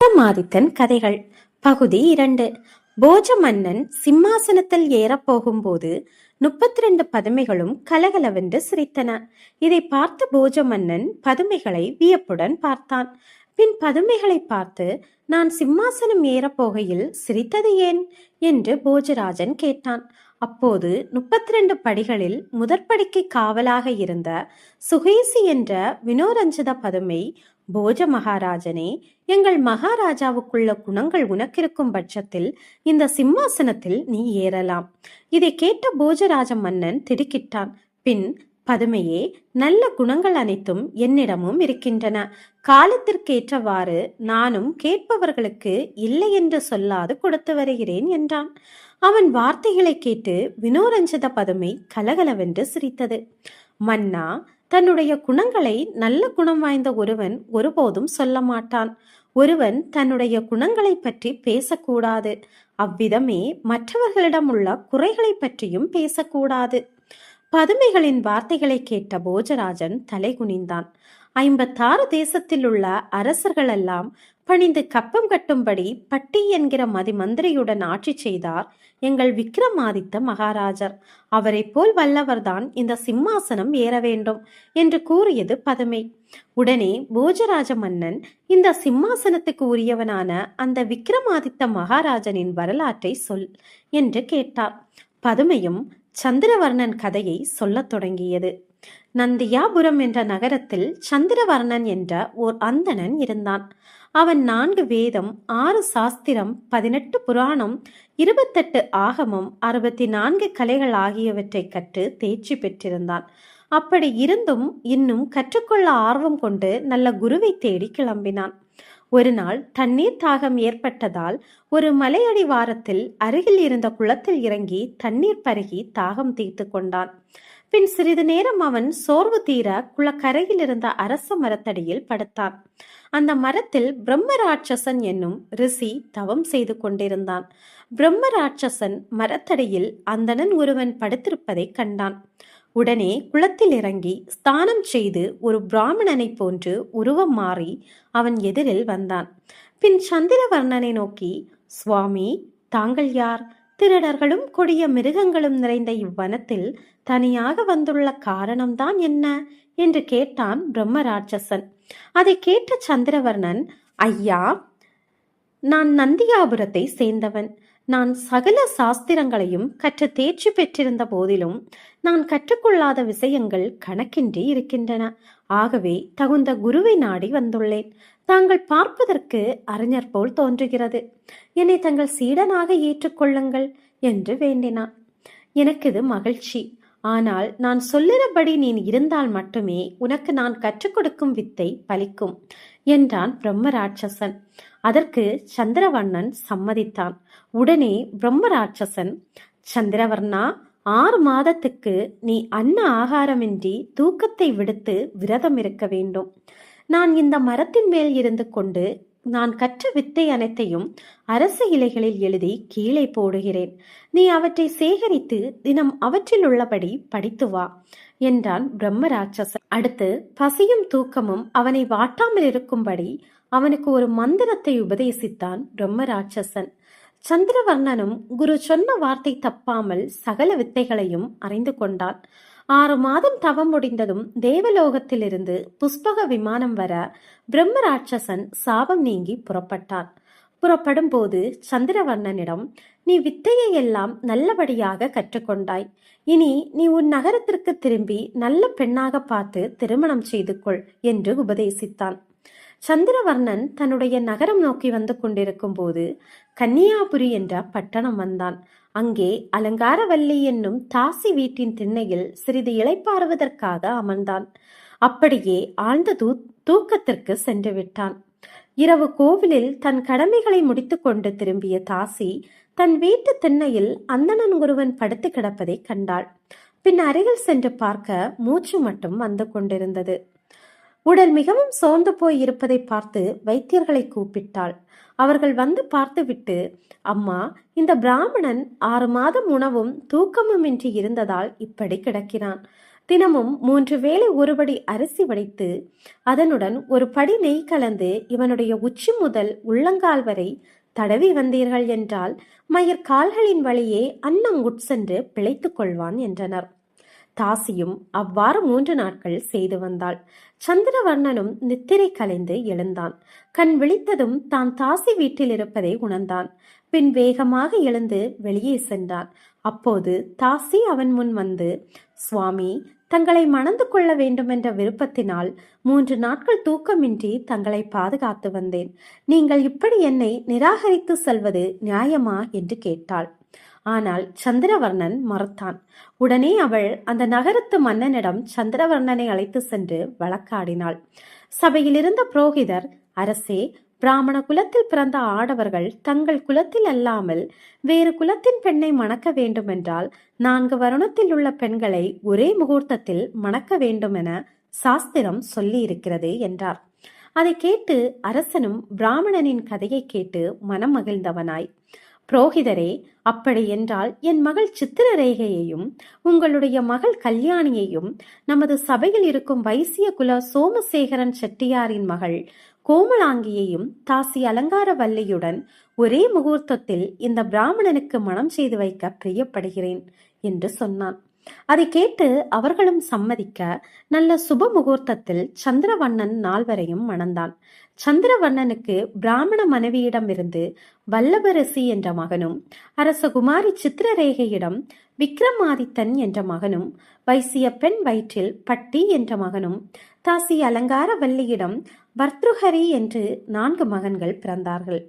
விக்ரமாதித்தன் கதைகள் பகுதி 2. போஜ மன்னன் சிம்மாசனத்தில் ஏறப்போகும்போது 32 பதுமைகளும் கலகலவென்று சிரித்தன. இதை பார்த்த போஜ மன்னன் பதுமைகளை வியப்புடன் பார்த்தான். பின் பதுமைகளை பார்த்து, நான் சிம்மாசனம் ஏறப்போகையில் சிரித்தது ஏன் என்று போஜராஜன் கேட்டான். அப்போது 32 படிகளில் முதற்படிக்கு காவலாக இருந்த சுகேசி என்ற வினோரஞ்சித பதுமை, போஜ மகாராஜனே, எங்கள் மகாராஜாவுக்குள்ள குணங்கள் உனக்கிருக்கும் பட்சத்தில் இந்த சிம்மாசனத்தில் நீ ஏறலாம். இதை கேட்ட போஜராஜ மன்னன் திடுக்கிட்டான். பின், பதுமையே, நல்ல குணங்கள் அனைத்தும் என்னிடமும் இருக்கின்றன. காலத்திற்கேற்றவாறு நானும் கேட்பவர்களுக்கு இல்லை என்று சொல்லாது கொடுத்து வருகிறேன் என்றான். அவன் வார்த்தைகளை கேட்டு வினோரஞ்சித பதுமை கலகலவென்று சிரித்தது. மன்னா, தன்னுடைய குணங்களை நல்ல குணம் வாய்ந்த ஒருவன் ஒருபோதும் சொல்ல மாட்டான். ஒருவன் தன்னுடைய குணங்களை பற்றி பேசக்கூடாது. அவ்விதமே மற்றவர்களிடம் உள்ள குறைகளை பற்றியும் பேசக்கூடாது. பதுமைகளின் வார்த்தைகளை கேட்ட போஜராஜன் தலை குனிந்தான். 56 தேசத்தில் உள்ள அரசர்களெல்லாம் பணிந்து கப்பம் கட்டும்படி பட்டி என்கிற மந்திரியுடன் ஆட்சி செய்தார் எங்கள் விக்ரமாதித்த மகாராஜர். அவரை போல் வல்லவர்தான் இந்த சிம்மாசனம் ஏற வேண்டும் என்று கூறியது பதுமை. உடனே போஜராஜ மன்னன், இந்த சிம்மாசனத்துக்கு உரியவனான அந்த விக்ரமாதித்த மகாராஜனின் வரலாற்றை சொல் என்று கேட்டார். பதுமையும் சந்திரவர்ணன் கதையை சொல்லத் தொடங்கியது. நந்தியாபுரம் என்ற நகரத்தில் சந்திரவர்ணன் என்ற ஓர் அந்தணன் இருந்தான். அவன் 4 வேதம், 6 சாஸ்திரம், 18 புராணம், 28 ஆகமம், 64 கலைகள் ஆகியவற்றை கற்று தேர்ச்சி பெற்றிருந்தான். அப்படி இருந்தும் இன்னும் கற்றுக்கொள்ள ஆர்வம் கொண்டு நல்ல குருவை தேடி கிளம்பினான். ஒரு நாள் தண்ணீர் தாகம் ஏற்பட்டதால் ஒரு மலையடிவாரத்தில் அருகில் இருந்த குளத்தில் இறங்கி தண்ணீர் பருகி தாகம் தீர்த்து கொண்டான். பின் சிறிது நேரம் அவன் சோர்வு தீர குளக்கரையில் இருந்த அரச மரத்தடியில் படுத்தான். அந்த மரத்தில் பிரம்மராட்சசன் என்னும் ரிஷி தவம் செய்து கொண்டிருந்தான். பிரம்மராட்சசன் மரத்தடியில் அந்தணன் ஒருவன் படுத்திருப்பதை கண்டான். உடனே குளத்தில் இறங்கி ஸ்தானம் செய்து ஒரு பிராமணனை போன்று உருவம் மாறி அவன் எதிரில் வந்தான். பின் சந்திரவர்ணனை நோக்கி, சுவாமி, தாங்கள் யார்? திருடர்களும் கொடிய மிருகங்களும் நிறைந்த இவ்வனத்தில் தனியாக வந்துள்ள காரணம்தான் என்ன என்று கேட்டான் பிரம்மராட்சசன். அதை கேட்ட சந்திரவர்ணன், ஐயா, நான் நந்தியாபுரத்தை சேர்ந்தவன். நான் சகல சாஸ்திரங்களையும் கற்று தேர்ச்சி பெற்றிருந்த போதிலும் நான் கற்றுக்கொள்ளாத விஷயங்கள் கணக்கின்றி இருக்கின்றன. ஆகவே தகுந்த குருவை நாடி வந்துள்ளேன். தாங்கள் பார்ப்பதற்கு அறிஞர் போல் தோன்றுகிறது. என்னை தங்கள் சீடனாக ஏற்றுக்கொள்ளுங்கள் என்று வேண்டினான். எனக்கு இது மகிழ்ச்சி. ஆனால் நான் சொல்லுறபடி நீ இருந்தால் மட்டுமே உனக்கு நான் கற்றுக் கொடுக்கும் வித்தை பலிக்கும் என்றான் பிரம்மராட்சசன். அதற்கு சந்திரவர்ணன் சம்மதித்தான். உடனே பிரம்மராட்சசன், சந்திரவர்ணா, 6 மாதத்துக்கு நீ அன்ன ஆகாரமின்றி தூக்கத்தை விடுத்து விரதம் இருக்க வேண்டும். நான் இந்த மரத்தின் மேல் இருந்து கொண்டு நான் கற்ற வித்தை அனைத்தையும் அரச இலைகளில் எழுதி கீழே போடுகிறேன். நீ அவற்றை சேகரித்து தினம் அவற்றில் உள்ளபடி படித்து வா என்றான் பிரம்மராட்சசன். அடுத்து பசியும் தூக்கமும் அவனை வாட்டாமல் இருக்கும்படி அவனுக்கு ஒரு மந்திரத்தை உபதேசித்தான் பிரம்மராட்சசன். சந்திரவர்ணனும் குரு சொன்ன வார்த்தை தப்பாமல் சகல வித்தைகளையும் அறிந்து கொண்டான். 6 மாதம் தவம் முடிந்ததும் தேவலோகத்திலிருந்து புஷ்பக விமானம் வர பிரம்மராட்சசன் சாபம் நீங்கி புறப்பட்டான். புறப்படும் போது சந்திரவர்ணனிடம், நீ வித்தையை எல்லாம் நல்லபடியாக கற்றுக்கொண்டாய். இனி நீ உன் நகரத்திற்கு திரும்பி நல்ல பெண்ணாக பார்த்து திருமணம் செய்து கொள் என்று உபதேசித்தான். சந்திரவர்ணன் தன்னுடைய நகரம் நோக்கி வந்து கொண்டிருக்கும் போது கன்னியாபுரி என்ற பட்டணம் வந்தான். அங்கே அலங்காரவல்லி என்னும் தாசி வீட்டின் திண்ணையில் சிறிது இளைப்பாறுவதற்காக அமர்ந்தான். அப்படியே ஆழ்ந்த தூக்கத்திற்கு சென்று விட்டான். இரவு கோவிலில் தன் கடமைகளை முடித்து கொண்டு திரும்பிய தாசி தன் வீட்டு திண்ணையில் அந்தணன் ஒருவன் படுத்து கிடப்பதை கண்டாள். பின் அருகில் சென்று பார்க்க மூச்சு மட்டும் வந்து கொண்டிருந்தது. உடல் மிகவும் சோர்ந்து போய் இருப்பதை பார்த்து வைத்தியர்களை கூப்பிட்டாள். அவர்கள் வந்து பார்த்துவிட்டு, அம்மா, இந்த பிராமணன் 6 மாதம் உணவும் தூக்கமுமின்றி இருந்ததால் இப்படி கிடக்கிறான். தினமும் 3 வேளை ஒருபடி அரிசி வடித்து அதனுடன் ஒரு படி நெய் கலந்து இவனுடைய உச்சி முதல் உள்ளங்கால் வரை தடவி வந்தீர்கள் என்றால் மயிர் கால்களின் வழியே அன்னம் உட்சென்று பிழைத்துக் கொள்வான் என்றனர். தாசியும் அவ்வாறு 3 நாட்கள் செய்து வந்தாள். சந்திரவர்ணனும் நித்திரை கலைந்து எழுந்தான். கண் விழித்ததும் தான் தாசி வீட்டில் இருப்பதை உணர்ந்தான். பின் வேகமாக எழுந்து வெளியே சென்றான். அப்போது தாசி அவன் முன் வந்து, சுவாமி, தங்களை மணந்து கொள்ள வேண்டுமென்ற விருப்பத்தினால் 3 நாட்கள் தூக்கமின்றி தங்களை பாதுகாத்து வந்தேன். நீங்கள் இப்படி என்னை நிராகரித்து செல்வது நியாயமா என்று கேட்டாள். ஆனால் சந்திரவர்ணன் மறுத்தான். உடனே அவள் அந்த நகரத்து மன்னனிடம் சந்திரவர்ணனை அழைத்து சென்று வழக்காடினாள். சபையில் இருந்த புரோகிதர், அரசே, பிராமண குலத்தில் பிறந்த ஆடவர்கள் தங்கள் குலத்தில் அல்லாமல் வேறு குலத்தின் பெண்ணை மணக்க வேண்டுமென்றால் 4 வருணத்தில் உள்ள பெண்களை ஒரே முகூர்த்தத்தில் மணக்க வேண்டுமென சாஸ்திரம் சொல்லி இருக்கிறது என்றார். அதை கேட்டு அரசனும் பிராமணனின் கதையை கேட்டு மனம் மகிழ்ந்தவனாய், புரோகிதரே, அப்படி என்றால் என் மகள் சித்திரரேகையையும் உங்களுடைய மகள் கல்யாணியையும் நமது சபையில் இருக்கும் வைசிய குல சோமசேகரன் செட்டியாரின் மகள் கோமலாங்கியையும் தாசி அலங்கார வல்லியுடன் ஒரே முகூர்த்தத்தில் இந்த பிராமணனுக்கு மனம் செய்து வைக்க பிரியப்படுகிறேன் என்று சொன்னான். அதை கேட்டு அவர்களும் சம்மதிக்க நல்ல சுப முகூர்த்தத்தில் சந்திரவண்ணன் நால்வரையும் மணந்தான். சந்திரவண்ணனுக்கு பிராமண மனைவியிடமிருந்து வல்லபரசி என்ற மகனும், அரசகுமாரி சித்திரரேகையிடம் விக்ரமாதித்தன் என்ற மகனும், வைசிய பெண் வயிற்றில் பட்டி என்ற மகனும், தாசி அலங்கார வல்லியிடம் பர்த்ருஹரி என்று 4 மகன்கள் பிறந்தார்கள்.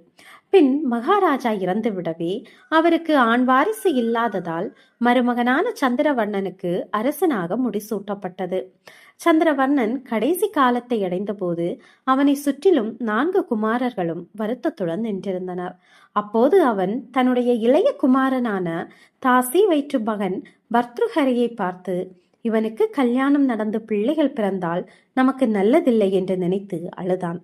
பின் மகாராஜா இறந்துவிடவே அவருக்கு ஆண் வாரிசு இல்லாததால் மருமகனான சந்திரவர்ணனுக்கு அரசனாக முடிசூட்டப்பட்டது. சந்திரவர்ணன் கடைசி காலத்தை அடைந்த போது அவனை சுற்றிலும் 4 குமாரர்களும் வருத்தத்துடன் நின்றிருந்தனர். அப்போது அவன் தன்னுடைய இளைய குமாரனான தாசி வயிற்று மகன் பர்த்ருஹரியை பார்த்து, இவனுக்கு கல்யாணம் நடந்து பிள்ளைகள் பிறந்தால் நமக்கு நல்லதில்லை என்று நினைத்து அழுதான்.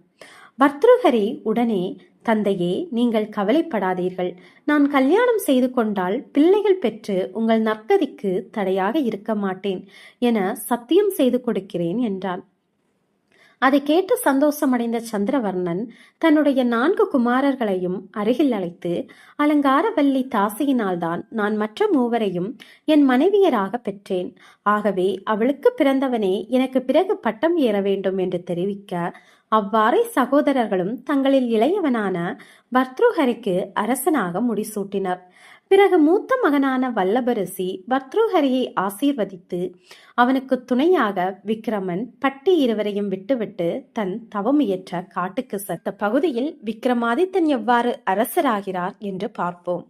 பர்த்ருஹரி உடனே, தந்தையே, நீங்கள் கவலைப்படாதீர்கள். நான் கல்யாணம் செய்து கொண்டால் பிள்ளைகள் பெற்று உங்கள் நற்கதிக்கு தடையாக இருக்க மாட்டேன் என சத்தியம் செய்து கொடுக்கிறேன் என்றான். அதை கேட்டு சந்தோஷமடைந்த சந்திரவர்ணன் தன்னுடைய 4 குமாரர்களையும் அருகில் அழைத்து, அலங்காரவல்லி தாசியினால்தான் நான் மற்ற 3வரையும் என் மனைவியராக பெற்றேன். ஆகவே அவளுக்கு பிறந்தவனே எனக்கு பிறகு பட்டம் ஏற வேண்டும் என்று தெரிவிக்க, அவ்வாறே சகோதரர்களும் தங்களில் இளையவனான பர்த்ருஹரிக்கு அரசனாக முடிசூட்டினர். பிறகு மூத்த மகனான வல்லபரசி பர்த்ருஹரியை ஆசீர்வதித்து அவனுக்கு துணையாக விக்ரமன், பட்டி இருவரையும் விட்டுவிட்டு தன் தவமுயற்ற காட்டுக்கு சென்ற பகுதியில் விக்ரமாதித்தன் எவ்வாறு அரசராகிறார் என்று பார்ப்போம்.